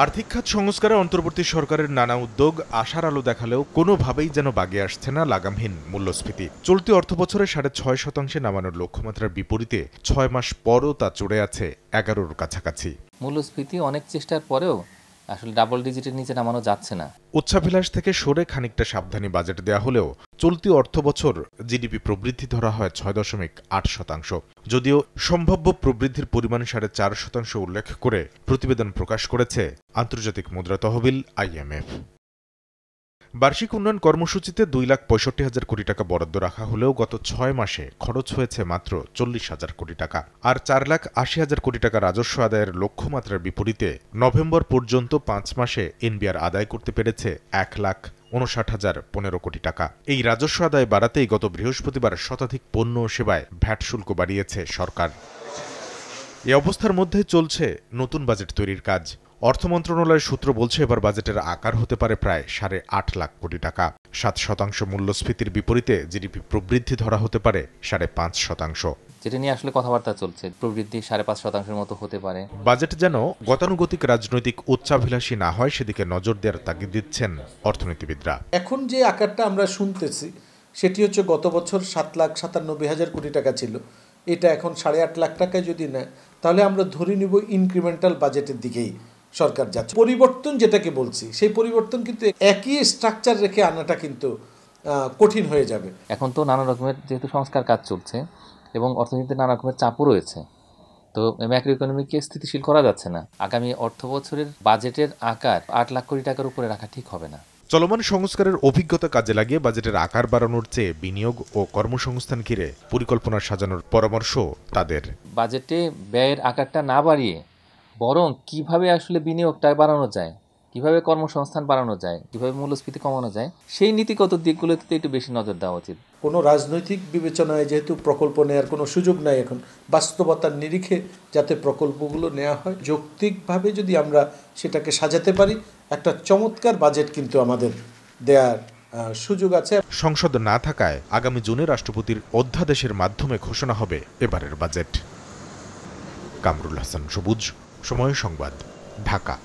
আর্থিক খাত সংস্কারে অন্তর্বর্তী সরকারের নানা উদ্যোগ আশার আলো দেখালেও কোনোভাবেই যেন বাগে আসছে না লাগামহীন মূল্যস্ফীতি। চলতি অর্থবছরে ৬.৫% নামানোর লক্ষ্যমাত্রার বিপরীতে ৬ মাস পরও তা চড়ে আছে ১১-র কাছাকাছি। মূল্যস্ফীতি অনেক চেষ্টার পরেও আসলে ডাবল ডিজিটের নিচে নামানো যাচ্ছে না। উচ্চাভিলাষ থেকে সরে খানিকটা সাবধানী বাজেট দেয়া হলেও চলতি অর্থবছর জিডিপি প্রবৃদ্ধি ধরা হয় ৬.৮%। যদিও সম্ভাব্য প্রবৃদ্ধির পরিমাণ ৪.৫% উল্লেখ করে প্রতিবেদন প্রকাশ করেছে আন্তর্জাতিক মুদ্রা তহবিল IMF। বার্ষিক উন্নয়ন কর্মসূচিতে ২,৬৫,০০০ কোটি টাকা বরাদ্দ রাখা হলেও গত ৬ মাসে খরচ হয়েছে মাত্র ৪০,০০০ কোটি টাকা। আর ৪,৮০,০০০ কোটি টাকা রাজস্ব আদায়ের লক্ষ্যমাত্রার বিপরীতে নভেম্বর পর্যন্ত ৫ মাসে এনবিআর আদায় করতে পেরেছে ১,৫৯,০১৫ কোটি টাকা। এই রাজস্ব আদায় বাড়াতেই গত বৃহস্পতিবার শতাধিক পণ্য ও সেবায় ভ্যাট শুল্ক বাড়িয়েছে সরকার। এ অবস্থার মধ্যে চলছে নতুন বাজেট তৈরির কাজ। অর্থ মন্ত্রণালয়ের সূত্র বলছে এবার বাজেটের আকার হতে পারে প্রায় ৮.৫ লাখ কোটি টাকা। ৭% মূল্যস্ফীতির বিপরীতে জিডিপি প্রবৃদ্ধি ধরা হতে পারে ৫.৫%। যেটা নিয়ে আসলে কথাবার্তা চলছে, প্রবৃদ্ধি ৫.৫%-এর মতো হতে পারে। বাজেট যেন গতানুগতিক রাজনৈতিক উচ্চাভিলাষী না হয় সেদিকে নজর দেওয়ার তাগিদ দিচ্ছেন অর্থনীতিবিদরা। এখন যে আকারটা আমরা শুনতেছি সেটি হচ্ছে গত বছর ৭,৯৭,০০০ কোটি টাকা ছিল, এটা এখন ৮.৫ লাখ টাকায় যদি নেয় তাহলে আমরা ধরে নিব ইনক্রিমেন্টাল বাজেটের দিকেই সরকার যাচ্ছে। পরিবর্তন যেটাকে বলছি সেই পরিবর্তন কিন্তু একই স্ট্রাকচার রেখে আনাটা কিন্তু কঠিন হয়ে যাবে। এখন তো নানা রকমের যেহেতু সংস্কার কাজ চলছে এবং অর্থনীতিতে নানা রকমের চাপও রয়েছে, তো ম্যাক্রো ইকোনমিকে স্থিতিশীল করা যাচ্ছে না। আগামী অর্থ বছরের বাজেটের আকার ৮ লাখ কোটি টাকার উপরে রাখা ঠিক হবে না। চলমান সংস্কারের অভিজ্ঞতা কাজে লাগিয়ে বাজেটের আকার বাড়ানোর চেয়ে বিনিয়োগ ও কর্মসংস্থান ঘিরে পরিকল্পনা সাজানোর পরামর্শ তাদের। বাজেটে ব্যয়ের আকারটা না বাড়িয়ে বরং কিভাবে আসলে বিনিয়োগটা বাড়ানো যায়, কিভাবে কর্মসংস্থান বাড়ানো যায়, কিভাবে মূল্যস্ফীতি কমানো যায়, সেই নীতিগত দিকগুলোতে একটু বেশি নজর দেওয়া উচিত। কোনো রাজনৈতিক বিবেচনায় যেহেতু প্রকল্প নেওয়ার কোনো সুযোগ নাই, এখন বাস্তবতার নিরিখে যাতে প্রকল্পগুলো নেওয়া হয়, যৌক্তিকভাবে যদি আমরা সেটাকে সাজাতে পারি, একটা চমৎকার বাজেট কিন্তু আমাদের দেওয়ার সুযোগ আছে। সংসদ না থাকায় আগামী জুনে রাষ্ট্রপতির অধ্যাদেশের মাধ্যমে ঘোষণা হবে এবারের বাজেট। কামরুল হাসান সবুজ, সময় সংবাদ, ঢাকা।